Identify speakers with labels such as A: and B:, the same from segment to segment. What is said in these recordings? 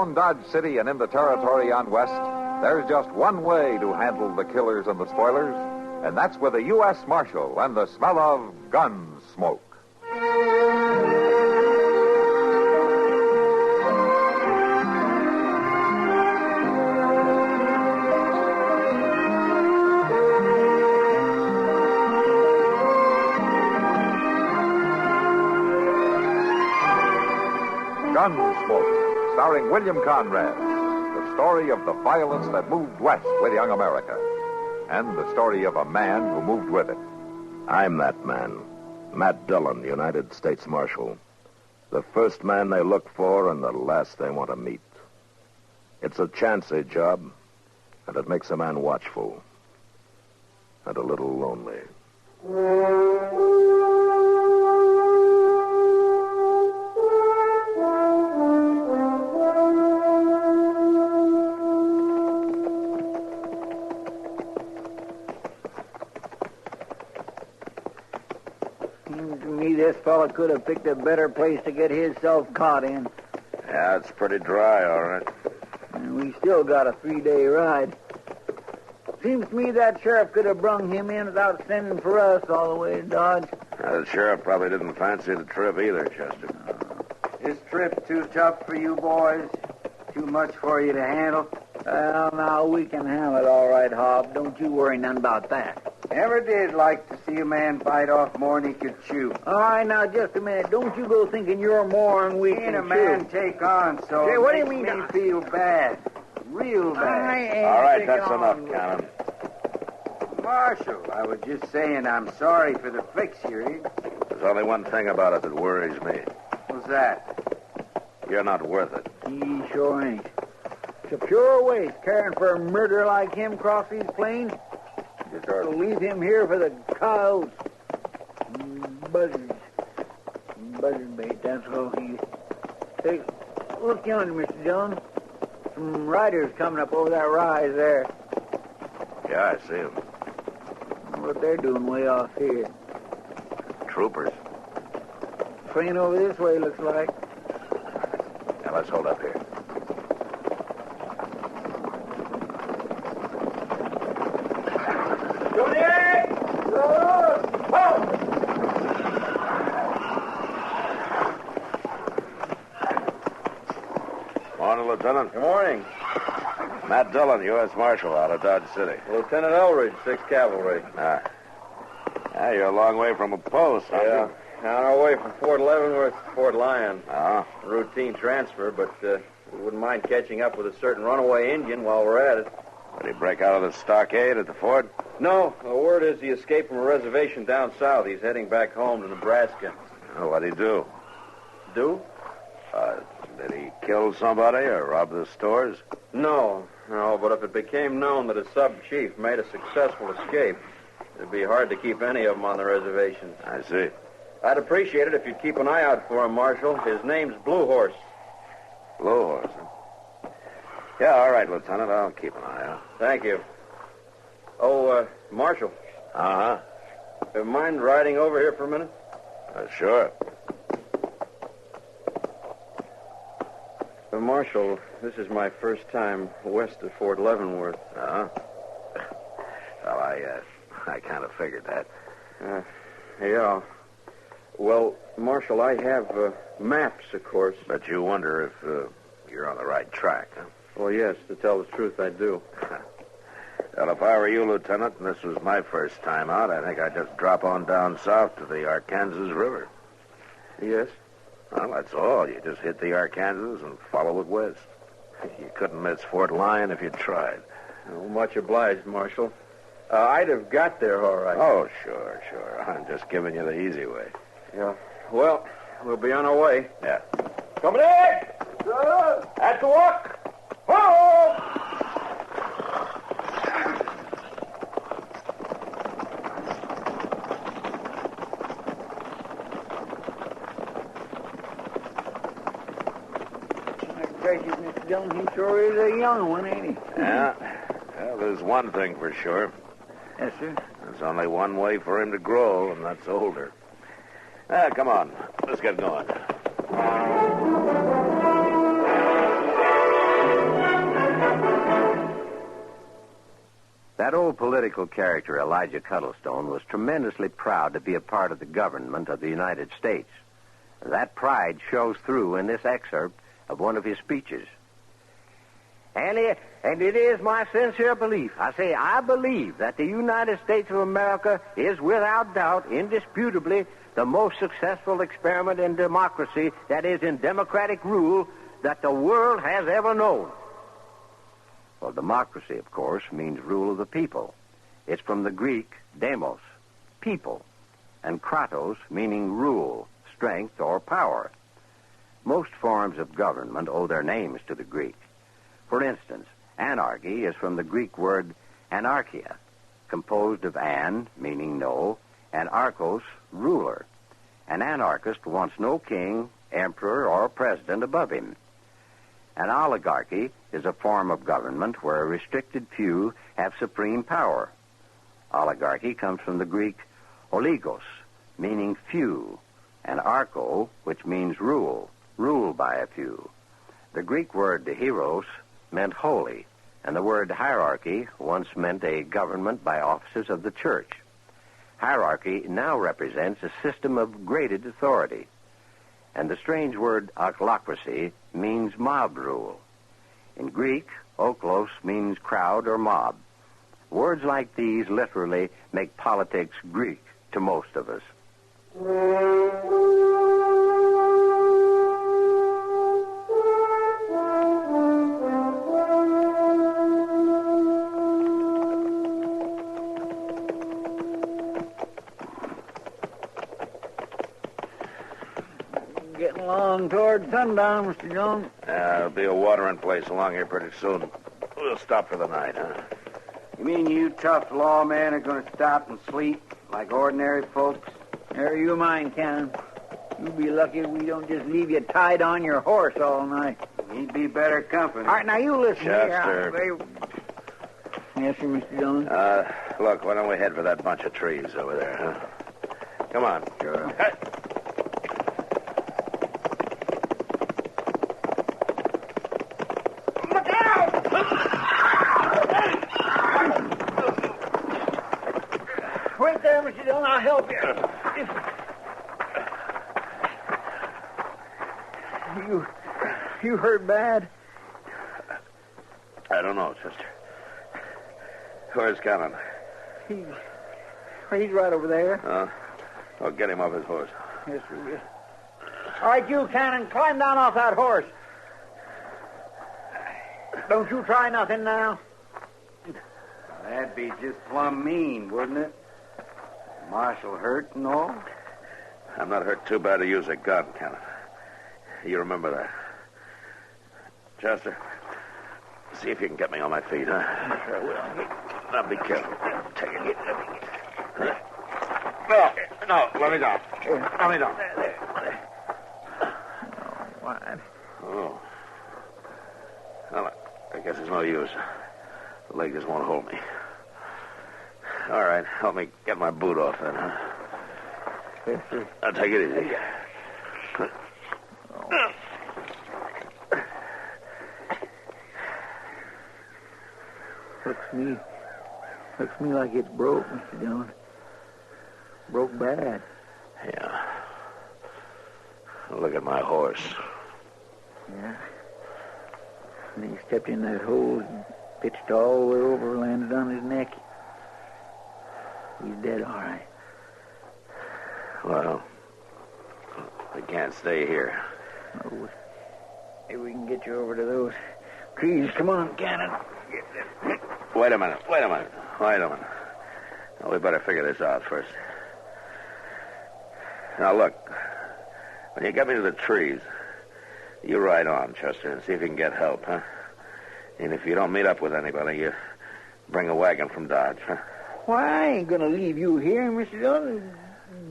A: Around Dodge City and in the territory on west, there's just one way to handle the killers and the spoilers, and that's with a U.S. Marshal and the smell of gun smoke. Gunsmoke, starring William Conrad. The story of the violence that moved west with young America. And the story of a man who moved with it.
B: I'm that man. Matt Dillon, United States Marshal. The first man they look for and the last they want to meet. It's a chancy job, and it makes a man watchful. And a little lonely.
C: This fella could have picked a better place to get himself caught in.
B: Yeah, it's pretty dry, all right.
C: And we still got a 3-day ride. Seems to me that sheriff could have brung him in without sending for us all the way to Dodge.
B: The sheriff probably didn't fancy the trip either, Chester.
D: This trip too tough for you boys? Too much for you to handle?
C: Well, now, we can handle it all right, Hob. Don't you worry none about that.
D: Never did like to see a man bite off more than he could chew.
C: All right, now, just a minute. Don't you go thinking you're more than we
D: Seeing
C: can
D: a man take on, so
C: Hey, what do you
D: makes
C: mean?
D: me feel bad. Real bad.
B: All right, that's enough, Cannon.
D: Marshal, I was just saying I'm sorry for the fix you're in.
B: There's only one thing about it that worries me.
D: What's that?
B: You're not worth it.
C: He sure ain't. It's a pure waste caring for a murderer like him across these plains. Just ought to leave him here for the coyotes. Buzzards. Buzzard bait, that's all he... Hey, look yonder, Mr. Dillon. Some riders coming up over that rise there.
B: Yeah, I see him.
C: What they're doing way off here.
B: Troopers.
C: Train over this way, looks like.
B: Now, let's hold up here. Morning, Lieutenant.
E: Good morning.
B: Matt Dillon, U.S. Marshal, out of Dodge City.
E: Lieutenant Elridge, 6th Cavalry.
B: Yeah, you're a long way from a post, aren't
E: Yeah.
B: you?
E: On our way from Fort Leavenworth to Fort Lyon.
B: Uh-huh.
E: Routine transfer, but we wouldn't mind catching up with a certain runaway Indian while we're at it.
B: Did he break out of the stockade at the fort?
E: No, the word is he escaped from a reservation down south. He's heading back home to Nebraska.
B: Oh, what'd he do?
E: Do?
B: Did he kill somebody or rob the stores?
E: No, but if it became known that a sub-chief made a successful escape, it'd be hard to keep any of them on the reservations.
B: I see.
E: I'd appreciate it if you'd keep an eye out for him, Marshal. His name's Blue Horse.
B: Blue Horse, huh? Yeah, all right, Lieutenant. I'll keep an eye out.
E: Thank you. Oh, Marshal.
B: Uh-huh.
E: Mind riding over here for a minute?
B: Sure.
E: Marshal, this is my first time west of Fort Leavenworth.
B: Uh-huh. Well, I kind of figured that.
E: Yeah. Well, Marshal, I have maps, of course.
B: But you wonder if you're on the right track, huh?
E: Well, yes, to tell the truth, I do.
B: Well, if I were you, Lieutenant, and this was my first time out, I think I'd just drop on down south to the Arkansas River.
E: Yes?
B: Well, that's all. You just hit the Arkansas and follow it west. You couldn't miss Fort Lyon if you tried.
E: Oh, much obliged, Marshal. I'd have got there all right.
B: Oh, sure. I'm just giving you the easy way.
E: Yeah. Well, we'll be on our way.
B: Yeah.
E: Coming in! At the walk! Whoa!
C: Gracious, Mr. Dillon, he sure is a young one, ain't he?
B: Yeah. Well, there's one thing for sure.
C: Yes, sir.
B: There's only one way for him to grow, and that's older. Come on. Let's get going.
F: That old political character, Elijah Cuddlestone, was tremendously proud to be a part of the government of the United States. That pride shows through in this excerpt of one of his speeches. And it is my sincere belief, I believe that the United States of America is without doubt, indisputably, the most successful experiment in democracy, that is, in democratic rule, that the world has ever known. Well, democracy, of course, means rule of the people. It's from the Greek demos, people, and kratos, meaning rule, strength, or power. Most forms of government owe their names to the Greek. For instance, anarchy is from the Greek word anarchia, composed of an, meaning no, and archos, ruler. An anarchist wants no king, emperor, or president above him. An oligarchy is a form of government where a restricted few have supreme power. Oligarchy comes from the Greek oligos, meaning few, and archo, which means rule, ruled by a few. The Greek word hieros meant holy, and the word hierarchy once meant a government by officers of the church. Hierarchy now represents a system of graded authority. And the strange word ochlocracy means mob rule. In Greek, oklos means crowd or mob. Words like these literally make politics Greek to most of us.
C: Getting along toward sundown, Mr. Jones.
B: There'll be a watering place along here pretty soon. We'll stop for the night, huh?
D: You mean you tough lawmen are going to stop and sleep like ordinary folks?
C: Never you mind, Cannon. You'll be lucky if we don't just leave you tied on your horse all night.
D: He'd be better company.
C: All right, now you listen
B: Chester.
C: here. Yes, sir, Mr. Jones.
B: Look, why don't we head for that bunch of trees over there, huh? Come on.
C: Sure.
B: Hey.
C: Wait there, Mr. Dillon. I'll help you. You hurt bad?
B: I don't know, Chester. Where's Cannon?
C: He's right over there.
B: I'll get him off his horse.
C: Yes, sir. Yes. All right, you, Cannon, climb down off that horse. Don't you try nothing now.
D: That'd be just plumb mean, wouldn't it? Marshal hurt and all?
B: I'm not hurt too bad to use a gun, Cannon. You remember that. Chester, see if you can get me on my feet, huh?
C: Sure will.
B: Now, be careful. Take it. No, let me down. Let me down.
C: What?
B: Oh. Well, I guess it's no use. The leg just won't hold me. All right, help me get my boot off then, huh?
C: Yes, sir.
B: Now, take it easy.
C: Looks me like it's broke, Mr. Dillon. Broke bad.
B: Yeah. Look at my horse.
C: Yeah. And he stepped in that hole and pitched all the way over, landed on his neck. He's dead, all right.
B: Well, we can't stay here.
C: Oh, maybe we can get you over to those trees. Come on, Cannon.
B: Wait a minute. Now, we better figure this out first. Now, look. When you get me to the trees, you ride on, Chester, and see if you can get help, huh? And if you don't meet up with anybody, you bring a wagon from Dodge, huh?
C: Why, I ain't going to leave you here, Mr. Dillon.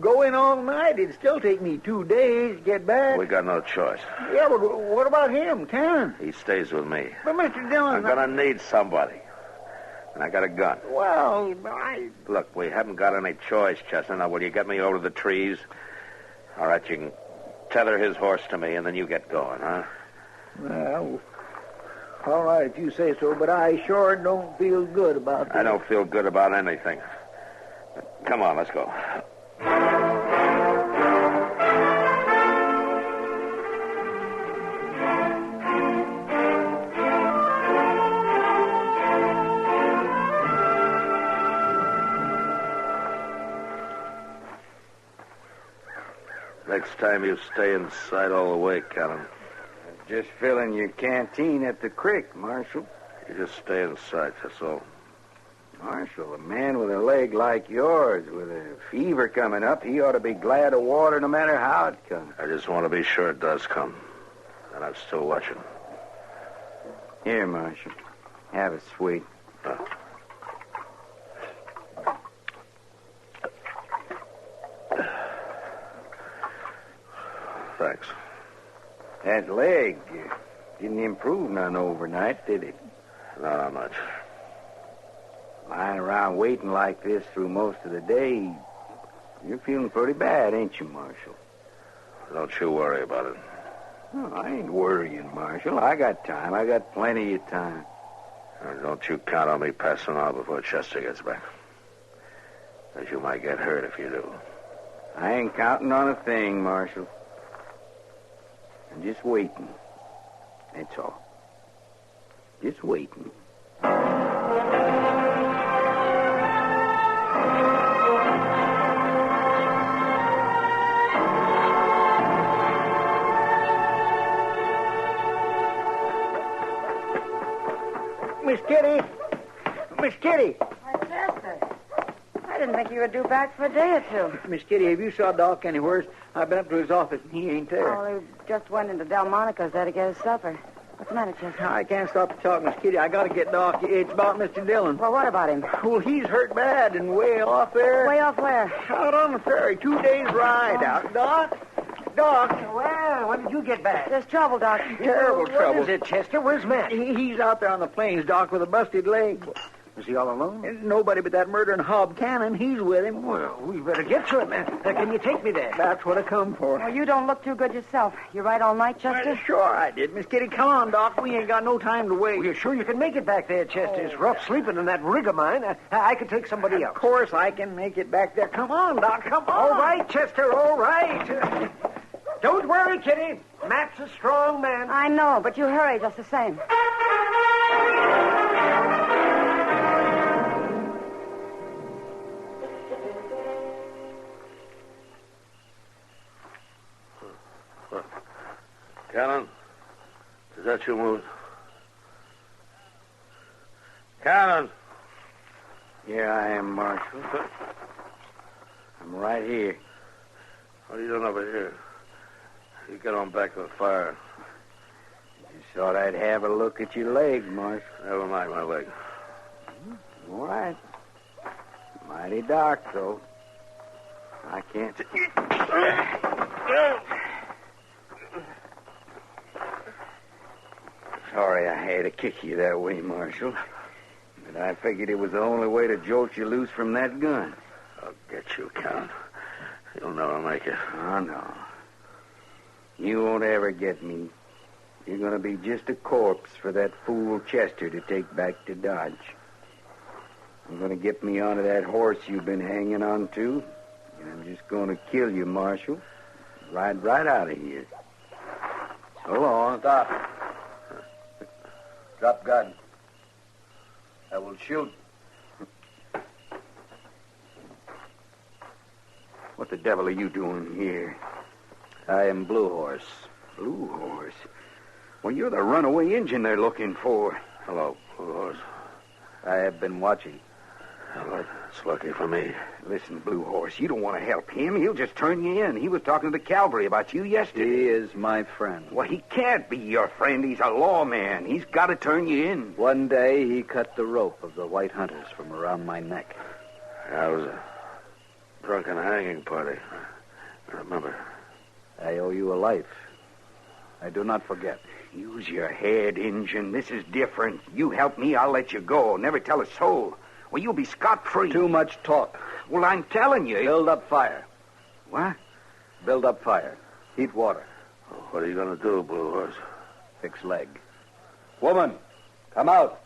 C: Go in all night. It'd still take me 2 days to get back.
B: We got no choice.
C: Yeah, but what about him, Cannon?
B: He stays with me.
C: But, Mr. Dillon...
B: I'm going to need somebody. And I got a gun.
C: Well,
B: Look, we haven't got any choice, Chester. Now, will you get me over to the trees? All right, you can tether his horse to me, and then you get going, huh?
C: Well, All right, if you say so, but I sure don't feel good about this.
B: I don't feel good about anything. Come on, let's go. Next time you stay inside all the way, Callan.
D: Just filling your canteen at the creek, Marshal.
B: You just stay inside, that's all.
D: Marshal, a man with a leg like yours, with a fever coming up, he ought to be glad of water no matter how it comes.
B: I just want to be sure it does come. And I'm still watching.
D: Here, Marshal. Have a sweet.
B: Thanks.
D: That leg didn't improve none overnight, did it?
B: Not much.
D: Lying around waiting like this through most of the day, you're feeling pretty bad, ain't you, Marshal?
B: Don't you worry about it.
D: Oh, I ain't worrying, Marshal. I got time. I got plenty of time.
B: Don't you count on me passing out before Chester gets back. As you might get hurt if you do.
D: I ain't counting on a thing, Marshal. I'm just waiting. That's all. Just waiting.
C: Miss Kitty! Miss Kitty!
G: Why, Chester, I didn't think you were due back for a day or two.
C: Miss Kitty, have you saw Doc anywhere? I've been up to his office, and he ain't there.
G: Oh, he just went into Delmonico's there to get his supper. What's the matter, Chester?
C: I can't stop to talk, Miss Kitty. I got to get Doc. It's about Mr. Dillon.
G: Well, what about him?
C: Well, he's hurt bad and way off there.
G: Way off where?
C: Out on the ferry. 2 days ride out. Doc? Doc?
H: Well, when did you get back?
G: There's trouble, Doc.
C: Terrible trouble.
H: What is it, Chester? Where's Matt?
C: He's out there on the plains, Doc, with a busted leg.
H: Is he all alone?
C: There's nobody but that murdering Hob Cannon. He's with him.
H: Well, we better get to him, man. Can you take me there?
C: That's what I come for.
G: Well, you don't look too good yourself. You ride all night, Chester?
C: Well, sure I did. Miss Kitty, come on, Doc. We ain't got no time to wait.
H: Well, you're sure you can make it back there, Chester? It's rough sleeping in that rig of mine. I could take somebody else.
C: Of course I can make it back there. Come on, Doc. Come on.
H: All right, Chester, all right. Don't worry, Kitty. Matt's a strong man.
G: I know, but you hurry just the same.
B: Callan? Is that you moving? Callan!
D: Here I am, Marshal. I'm right here.
B: What are you doing over here? You get on back to the fire.
D: Just thought I'd have a look at your leg, Marshal.
B: Never mind my leg.
D: All right. Mighty dark, though. I can't... Sorry I had to kick you that way, Marshal. But I figured it was the only way to jolt you loose from that gun.
B: I'll get you, Callan. You'll never make it.
D: Oh, no. You won't ever get me. You're going to be just a corpse for that fool Chester to take back to Dodge. I'm going to get me onto that horse you've been hanging on to, and I'm just going to kill you, Marshal. Ride right out of here. So long.
E: Stop. Drop gun. I will shoot.
D: What the devil are you doing here? I am Blue Horse. Blue Horse? Well, you're the runaway Injun they're looking for.
B: Hello, Blue Horse.
D: I have been watching.
B: Well, it's lucky for me.
D: Listen, Blue Horse, you don't want to help him. He'll just turn you in. He was talking to the cavalry about you yesterday.
C: He is my friend.
D: Well, he can't be your friend. He's a lawman. He's got to turn you in.
C: One day he cut the rope of the white hunters from around my neck.
B: I was a drunken hanging party. I remember.
C: I owe you a life. I do not forget.
D: Use your head, Injun. This is different. You help me, I'll let you go. Never tell a soul. Well, you'll be scot-free.
C: Too much talk.
D: Well, I'm telling you.
C: Build up fire.
D: What?
C: Build up fire. Heat water.
B: What are you going to do, Blue Horse?
C: Fix leg. Woman,
D: Come out.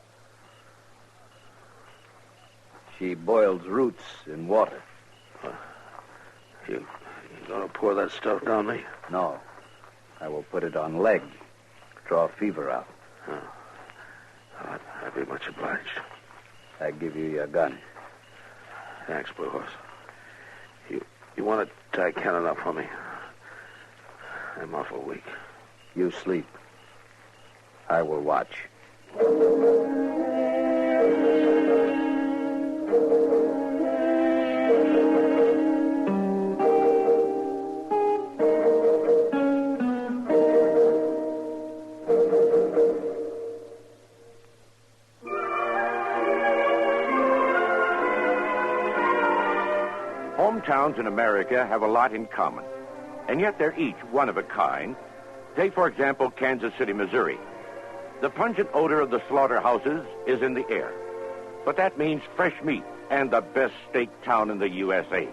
D: She boils roots in water.
I: You gonna pour that stuff down me?
D: No. I will put it on leg. Draw fever out.
I: I'd be much obliged.
D: I give you your gun.
I: Thanks, Blue Horse. You want to tie Cannon up for me? I'm awful weak.
D: You sleep. I will watch.
J: Hometowns in America have a lot in common, and yet they're each one of a kind. Take, for example, Kansas City, Missouri. The pungent odor of the slaughterhouses is in the air, but that means fresh meat and the best steak town in the USA.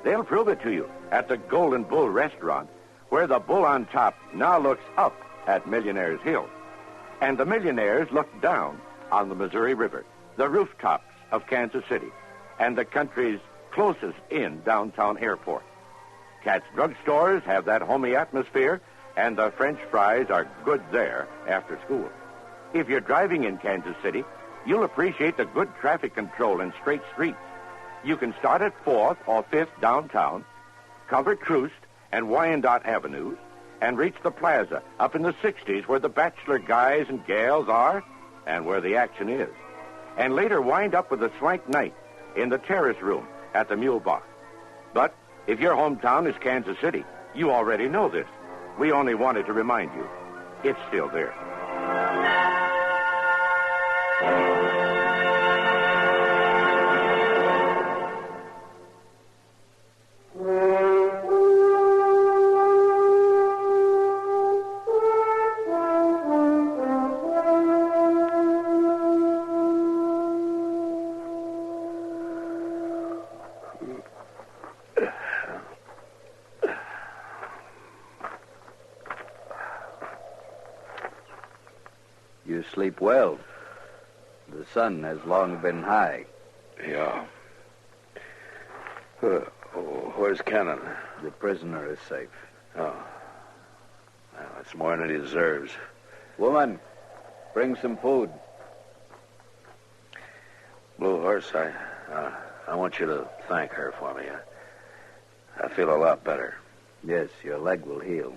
J: They'll prove it to you at the Golden Bull restaurant, where the bull on top now looks up at Millionaire's Hill, and the millionaires look down on the Missouri River, the rooftops of Kansas City, and the country's closest in downtown airport. Cat's drugstores have that homey atmosphere, and the French fries are good there after school. If you're driving in Kansas City, you'll appreciate the good traffic control and straight streets. You can start at 4th or 5th downtown, cover Troost and Wyandotte Avenues, and reach the plaza up in the 60s where the bachelor guys and gals are and where the action is. And later wind up with a swank night in the terrace room at the Mule Box. But if your hometown is Kansas City, you already know this. We only wanted to remind you. It's still there.
D: You sleep well. The sun has long been high.
I: Yeah. Where's Cannon?
D: The prisoner is safe.
I: Oh. Well, that's more than he deserves.
D: Woman, bring some food.
I: Blue Horse, I want you to thank her for me. I feel a lot better.
D: Yes, your leg will heal.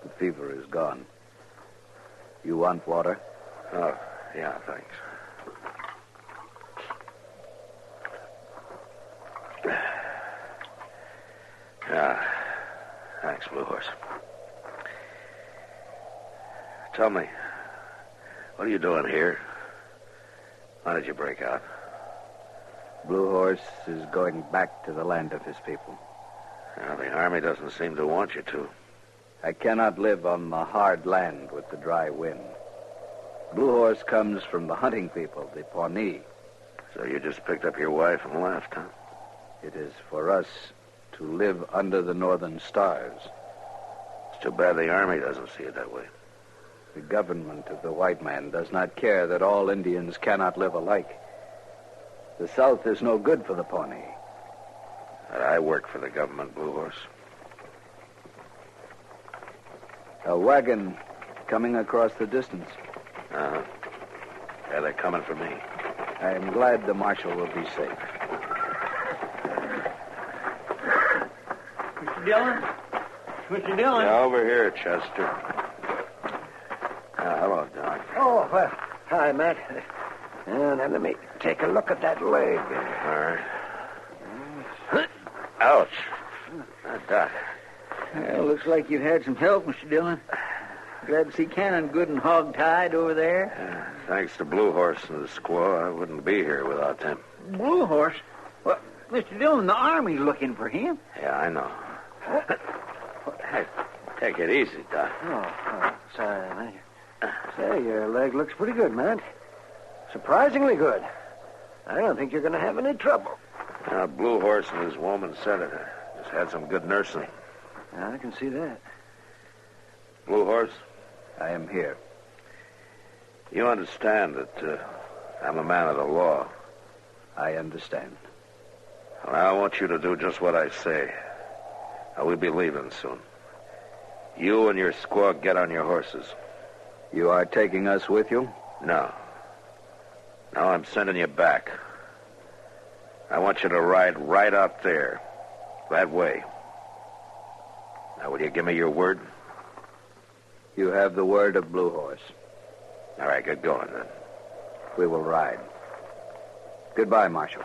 D: The fever is gone. You want water?
I: Oh, yeah, thanks. Yeah, thanks, Blue Horse. Tell me, what are you doing here? Why did you break out?
D: Blue Horse is going back to the land of his people.
I: Well, the Army doesn't seem to want you to.
D: I cannot live on the hard land with the dry wind. Blue Horse comes from the hunting people, the Pawnee.
I: So you just picked up your wife and left, huh?
D: It is for us to live under the northern stars.
I: It's too bad the Army doesn't see it that way.
D: The government of the white man does not care that all Indians cannot live alike. The South is no good for the Pawnee.
I: But I work for the government, Blue Horse.
D: A wagon coming across the distance.
I: Uh-huh. Yeah, they're coming for me.
D: I am glad the marshal will be safe.
H: Mr. Dillon? Mr. Dillon?
I: Yeah, over here, Chester. Hello, Doc.
H: Oh, well, hi, Matt. Now, let me take a look at that leg.
I: All right. Ouch. Doc.
C: Well, looks like you've had some help, Mr. Dillon. Glad to see Cannon good and hog-tied over there.
I: Thanks to Blue Horse and the squaw, I wouldn't be here without them.
C: Blue Horse? Well, Mr. Dillon, the Army's looking for him.
I: Yeah, I know. Hey, take it easy, Doc.
H: Oh, sorry, man. Say, your leg looks pretty good, Matt. Surprisingly good. I don't think you're going to have any trouble.
I: Blue Horse and his woman said it. Just had some good nursing.
H: Yeah, I can see that.
I: Blue Horse?
D: I am here.
I: You understand that I'm a man of the law.
D: I understand.
I: Well, I want you to do just what I say. We'll be leaving soon. You and your squad get on your horses.
D: You are taking us with you?
I: No. No, I'm sending you back. I want you to ride right out there. That way. Now, will you give me your word?
D: You have the word of Blue Horse.
I: All right, get going then.
D: We will ride. Goodbye, Marshal.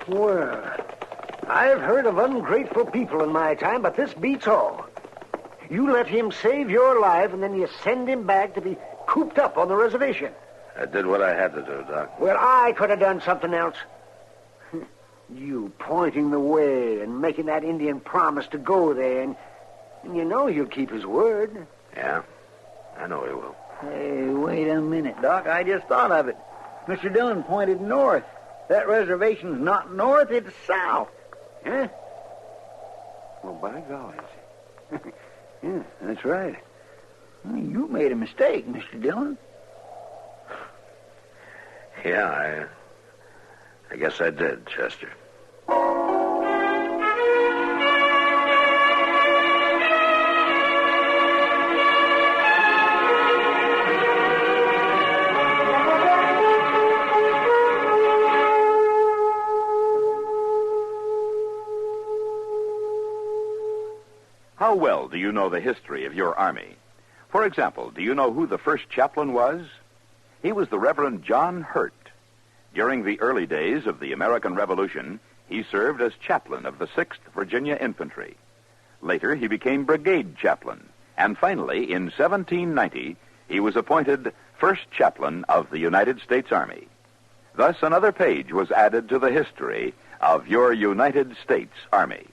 H: Well, I've heard of ungrateful people in my time, but this beats all. You let him save your life, and then you send him back to be cooped up on the reservation.
I: I did what I had to do, Doc.
H: Well, I could have done something else. You pointing the way and making that Indian promise to go there, and you know he'll keep his word.
I: Yeah, I know he will.
C: Hey, wait a minute, Doc. I just thought of it. Mr. Dillon pointed north. That reservation's not north, it's south.
H: Huh? Well, by golly. Yeah, that's right.
C: You made a mistake, Mr. Dillon.
I: Yeah, I guess I did, Chester.
K: How well do you know the history of your army? For example, do you know who the first chaplain was? He was the Reverend John Hurt. During the early days of the American Revolution, he served as chaplain of the 6th Virginia Infantry. Later, he became brigade chaplain. And finally, in 1790, he was appointed first chaplain of the United States Army. Thus, another page was added to the history of your United States Army.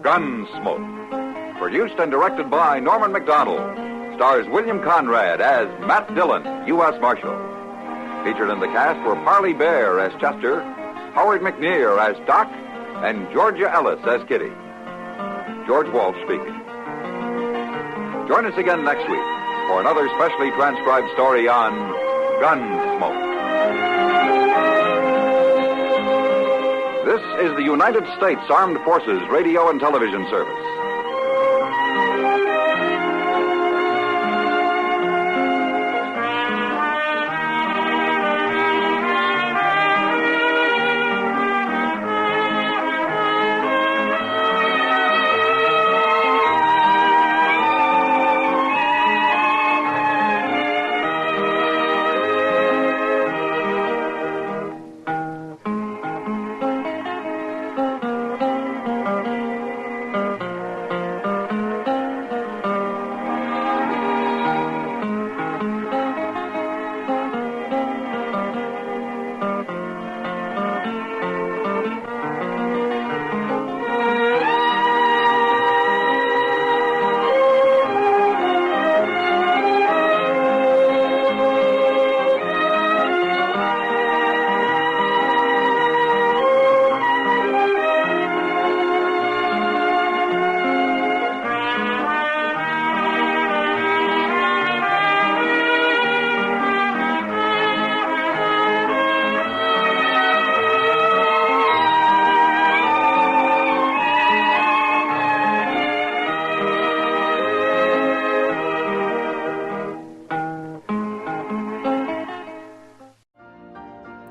K: Gunsmoke. Produced and directed by Norman McDonald. Stars William Conrad as Matt Dillon, U.S. Marshal. Featured in the cast were Parley Bear as Chester, Howard McNear as Doc, and Georgia Ellis as Kitty. George Walsh speaking. Join us again next week for another specially transcribed story on Gunsmoke. This is the United States Armed Forces Radio and Television Service.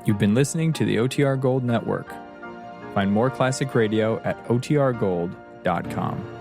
L: You've been listening to the OTR Gold Network. Find more classic radio at otrgold.com.